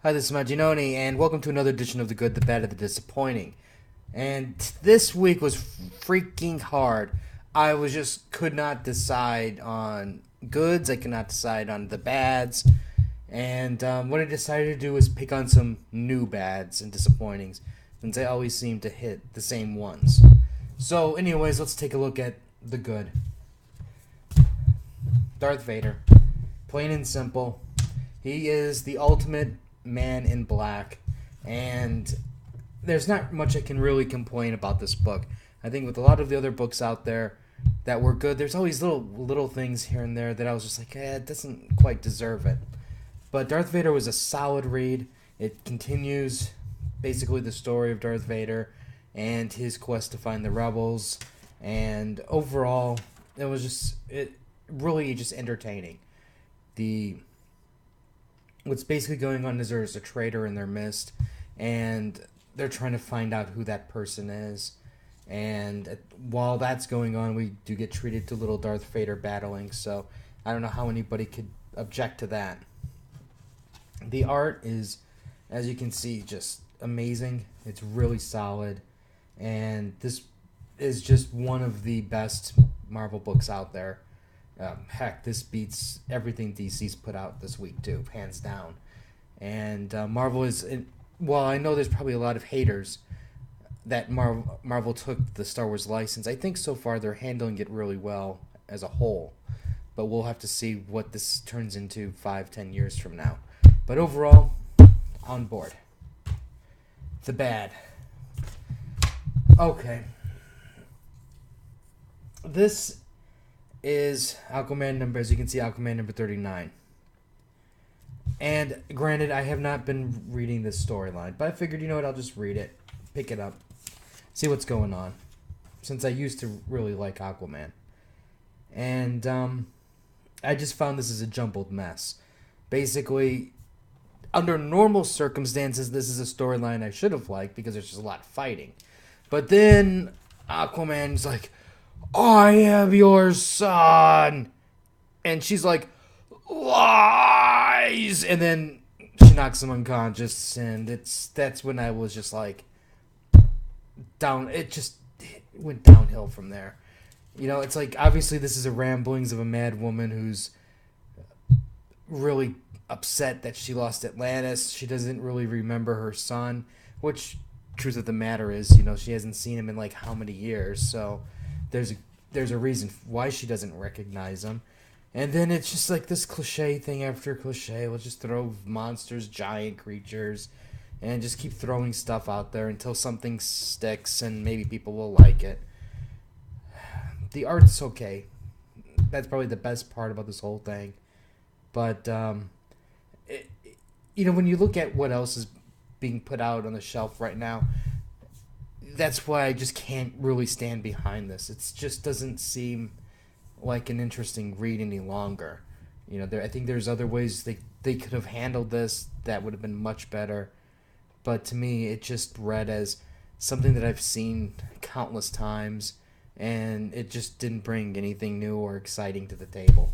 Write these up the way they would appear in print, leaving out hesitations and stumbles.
Hi, this is Maginoni, and welcome to another edition of The Good, the Bad, and the Disappointing. And this week was freaking hard. I was just could not decide on goods. I could not decide on the bads. And what I decided to do was pick on some new bads and disappointings, since I always seem to hit the same ones. So, anyways, let's take a look at the good. Darth Vader. Plain and simple. He is the ultimate man in black, and there's not much I can really complain about this book. I think with a lot of the other books out there that were good, there's always little things here and there that I was just like, it doesn't quite deserve it. But Darth Vader was a solid read. It continues basically the story of Darth Vader and his quest to find the rebels, and overall, it really just entertaining. The What's basically going on is there's a traitor in their midst, and they're trying to find out who that person is. And while that's going on, we do get treated to little Darth Vader battling. So I don't know how anybody could object to that. The art is, as you can see, just amazing. It's really solid, and this is just one of the best Marvel books out there. Heck, this beats everything DC's put out this week too, hands down. And Marvel is, well, I know there's probably a lot of haters that Marvel took the Star Wars license. I think so far they're handling it really well as a whole, but we'll have to see what this turns into 5-10 years from now. But overall, on board. The bad. Okay. This is Aquaman number, as you can see, Aquaman number 39. And granted, I have not been reading this storyline, but I figured, you know what, I'll just read it, pick it up, see what's going on, since I used to really like Aquaman. And I just found this is a jumbled mess. Basically, under normal circumstances, this is a storyline I should have liked because there's just a lot of fighting. But then Aquaman's like, I am your son. And she's like, lies. And then she knocks him unconscious. And that's when I was just like, it went downhill from there. You know, it's like, obviously this is a ramblings of a mad woman who's really upset that she lost Atlantis. She doesn't really remember her son, which, truth of the matter is, you know, she hasn't seen him in like how many years. So there's a reason why she doesn't recognize him. And then it's just like this cliche thing after cliche. We'll just throw monsters, giant creatures, and just keep throwing stuff out there until something sticks and maybe people will like it. The art's okay. That's probably the best part about this whole thing. But, you know, when you look at what else is being put out on the shelf right now, that's why I just can't really stand behind this. It just doesn't seem like an interesting read any longer. You know, I think there's other ways they could have handled this that would have been much better. But to me, it just read as something that I've seen countless times, and it just didn't bring anything new or exciting to the table.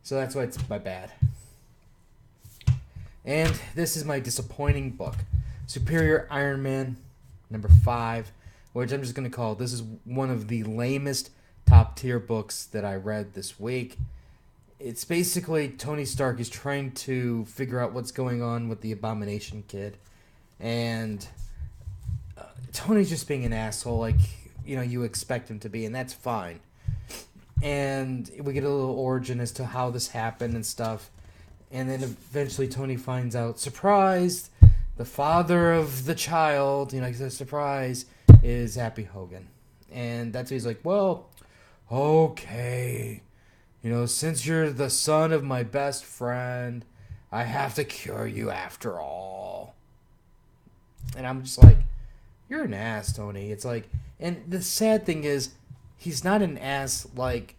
So that's why it's my bad. And this is my disappointing book, Superior Iron Man number 5, which I'm just going to call, this is one of the lamest top tier books that I read this week. It's basically Tony Stark is trying to figure out what's going on with the Abomination Kid, and Tony's just being an asshole, like, you know, you expect him to be, and that's fine. And we get a little origin as to how this happened and stuff, and then eventually Tony finds out, surprise, the father of the child, you know, he's a surprise, is Happy Hogan. And that's when he's like, well, okay, you know, since you're the son of my best friend, I have to cure you after all. And I'm just like, you're an ass, Tony. It's like, and the sad thing is, he's not an ass like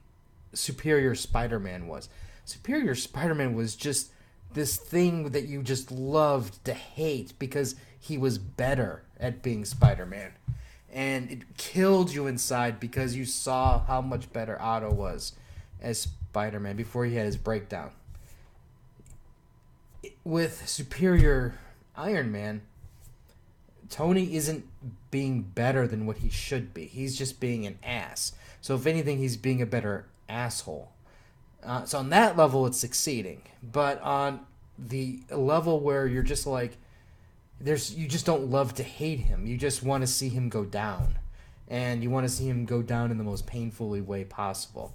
Superior Spider-Man was. Superior Spider-Man was just this thing that you just loved to hate because he was better at being Spider-Man. And it killed you inside because you saw how much better Otto was as Spider-Man before he had his breakdown. With Superior Iron Man, Tony isn't being better than what he should be. He's just being an ass. So if anything, he's being a better asshole. So on that level, it's succeeding. But on the level where you're just like, you just don't love to hate him. You just want to see him go down. And you want to see him go down in the most painfully way possible.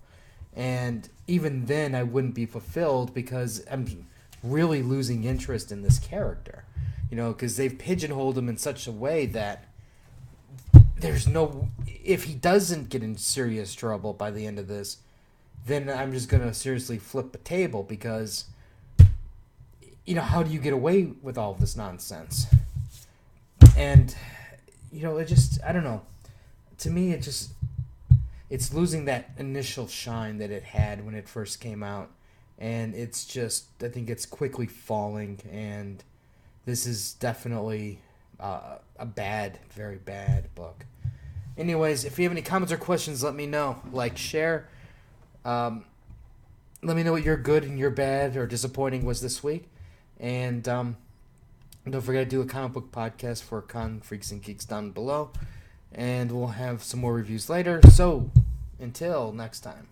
And even then, I wouldn't be fulfilled because I'm really losing interest in this character. Because they've pigeonholed him in such a way that there's no... If he doesn't get in serious trouble by the end of this, then I'm just going to seriously flip the table because, how do you get away with all of this nonsense? And, it just... I don't know. To me, it's losing that initial shine that it had when it first came out. And it's just... I think it's quickly falling, and... This is definitely a bad, very bad book. Anyways, if you have any comments or questions, let me know. Like, share. Let me know what your good and your bad or disappointing was this week. And don't forget to do a comic book podcast for Con Freaks and Geeks down below. And we'll have some more reviews later. So, until next time.